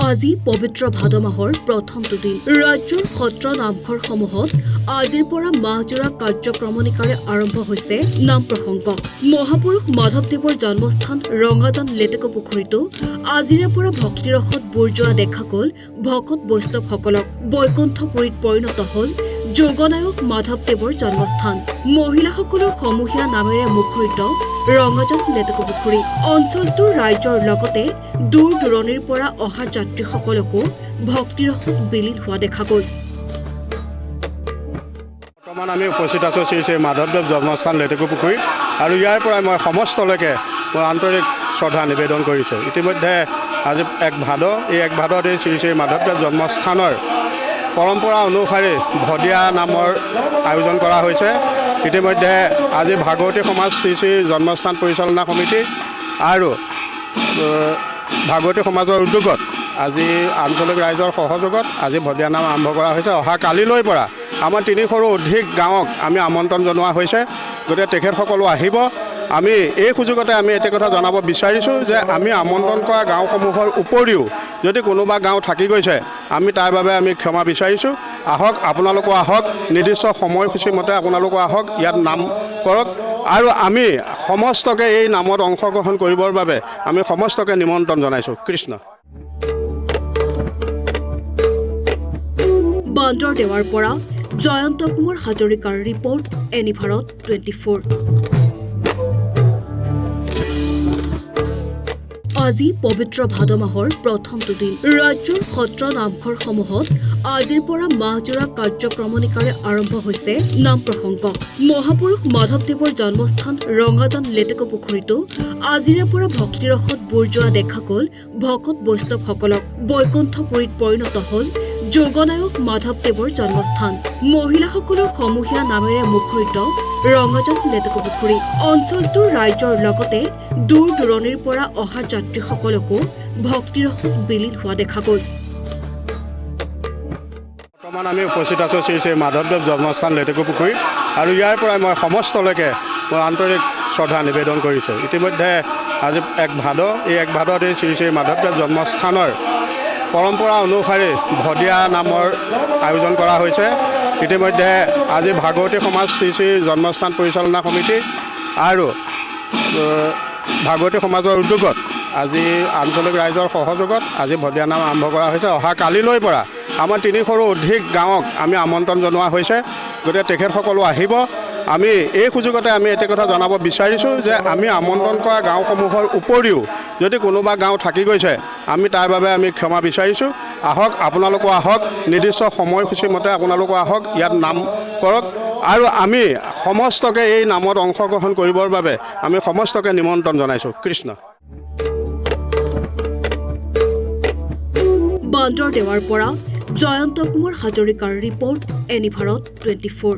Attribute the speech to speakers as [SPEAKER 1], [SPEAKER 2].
[SPEAKER 1] আজি পবিত্ৰ ভাদ মাহৰ প্ৰথমটো দিন ৰাজ্যৰ সত্ৰ নামঘৰসমূহত আজিৰ পৰা মাহজোৰা কাৰ্যক্ৰমণিকাৰে আৰম্ভ হৈছে নাম প্ৰসংগ। মহাপুৰুষ মাধৱদেৱৰ জন্মস্থান ৰঙাজান লেটেকু পুখুৰীতো আজিৰে পৰা ভক্তিৰসত বুৰ যোৱা দেখা গ'ল ভকত বৈষ্ণৱসকলক। বৈকুণ্ঠপুৰীত পৰিণত হ'ল যোগনায়ক মাধৱদেৱৰ জন্মস্থান। মহিলাসকলৰ সমূহীয়া নামেৰে মুখৰিত ৰঙাজান লেটেকু পুখুৰী অঞ্চলটোৰ ৰাইজৰ লগতে দূৰ দূৰণিৰ পৰা অহা যাত্ৰীসকলকো ভক্তিৰসত বিলীন হোৱা দেখা গ'ল।
[SPEAKER 2] বৰ্তমান আমি উপস্থিত আছোঁ শ্ৰী শ্ৰী মাধৱদেৱ জন্মস্থান লেটেকু পুখুৰীত আৰু ইয়াৰ পৰাই মই সমস্তলৈকে মই আন্তৰিক শ্ৰদ্ধা নিবেদন কৰিছোঁ। ইতিমধ্যে আজি এক ভাদ, এই এক ভাদত এই শ্ৰী শ্ৰী মাধৱদেৱ জন্মস্থানৰ পৰম্পৰা অনুসাৰে ভদীয়া নামৰ আয়োজন কৰা হৈছে। ইতিমধ্যে আজি ভাগৱতী সমাজ শ্ৰী শ্ৰী জন্মস্থান পৰিচালনা সমিতি আৰু ভাগৱতী সমাজৰ উদ্যোগত আজি আঞ্চলিক ৰাইজৰ সহযোগত আজি ভদীয়া নাম আৰম্ভ কৰা হৈছে। অহা কালিলৈ পৰা আমাৰ 300ৰো অধিক গাঁৱক আমি আমন্ত্ৰণ জনোৱা হৈছে, গতিকে তেখেতসকলো আহিব। আমি এই সুযোগতে আমি এটা কথা জনাব বিচাৰিছোঁ যে আমি আমন্ত্ৰণ কৰা গাঁওসমূহৰ উপৰিও যদি কোনোবা গাঁও থাকি গৈছে আমি তাৰ বাবে আমি ক্ষমা বিচাৰিছোঁ। আহক, আপোনালোকো আহক, নিৰ্দিষ্ট সময়সূচী মতে আপোনালোকো আহক, ইয়াত নাম কৰক আৰু আমি সমস্তকে এই নামত অংশগ্ৰহণ কৰিবৰ বাবে আমি সমস্তকে নিমন্ত্ৰণ জনাইছোঁ। কৃষ্ণ।
[SPEAKER 1] বান্দৰদেৱাৰ পৰা জয়ন্ত কুমাৰ হাজৰিকাৰ ৰিপৰ্ট, এনি ভাৰত 24। আজি পবিত্ৰ ভাদ মাহৰ প্ৰথমটো দিন ৰাজ্যৰ সত্ৰ নামঘৰসমূহত আজিৰ পৰা মাহজোৰা কাৰ্যক্ৰমণিকাৰে আৰম্ভ হৈছে নাম প্ৰসংগ। মহাপুৰুষ মাধৱদেৱৰ জন্মস্থান ৰঙাজান লেটেকু পুখুৰীতো আজিৰে পৰা ভক্তিৰসত বুৰ যোৱা দেখা গ'ল ভকত বৈষ্ণৱসকলক। বৈকুণ্ঠপুৰীত পৰিণত হ'ল যোগনায়ক মাধৱদেৱৰ জন্মস্থান। মহিলাসকলৰ সমূহীয়া নামেৰে মুখৰিত ৰঙাজান লেটেকু পুখুৰী অঞ্চলটোৰ ৰাইজৰ লগতে দূৰ দূৰণিৰ পৰা অহা যাত্ৰীসকলকো ভক্তিৰসত বিলীন হোৱা দেখা গ'ল।
[SPEAKER 2] বৰ্তমান আমি উপস্থিত আছোঁ শ্ৰী শ্ৰী মাধৱদেৱ জন্মস্থান লেটেকু পুখুৰীত আৰু ইয়াৰ পৰাই মই সমস্তলৈকে মই আন্তৰিক শ্ৰদ্ধা নিবেদন কৰিছোঁ। ইতিমধ্যে আজি এক ভাদ, এই এক ভাদত এই শ্ৰী শ্ৰী মাধৱদেৱ জন্মস্থানৰ পৰম্পৰা অনুসাৰে ভদীয়া নামৰ আয়োজন কৰা হৈছে। ইতিমধ্যে আজি ভাগৱতী সমাজ শ্ৰী শ্ৰী জন্মস্থান পৰিচালনা সমিতি আৰু ভাগৱতী সমাজৰ উদ্যোগত আজি আঞ্চলিক ৰাইজৰ সহযোগত আজি ভদীয়া নাম আৰম্ভ কৰা হৈছে। অহা কালিলৈ পৰা আমাৰ 300ৰো অধিক গাঁৱক আমি আমন্ত্ৰণ জনোৱা হৈছে, গতিকে তেখেতসকলো আহিব। আমি এই সুযোগতে আমি এটা কথা জনাব বিচাৰিছোঁ যে আমি আমন্ত্ৰণ কৰা গাঁওসমূহৰ উপৰিও যদি কোনোবা গাঁও থাকি গৈছে আমি তাৰ বাবে আমি ক্ষমা বিচাৰিছোঁ। আহক, আপোনালোকো আহক, নিৰ্দিষ্ট সময়সূচী মতে আপোনালোকো আহক, ইয়াত নাম কৰক আৰু আমি সমস্তকে এই নামত অংশগ্ৰহণ কৰিবৰ বাবে আমি সমস্তকে নিমন্ত্ৰণ জনাইছোঁ। কৃষ্ণ।
[SPEAKER 1] বান্দৰদেৱাৰ পৰা জয়ন্ত কুমাৰ হাজৰিকাৰ ৰিপৰ্ট, এনি ভাৰত 24।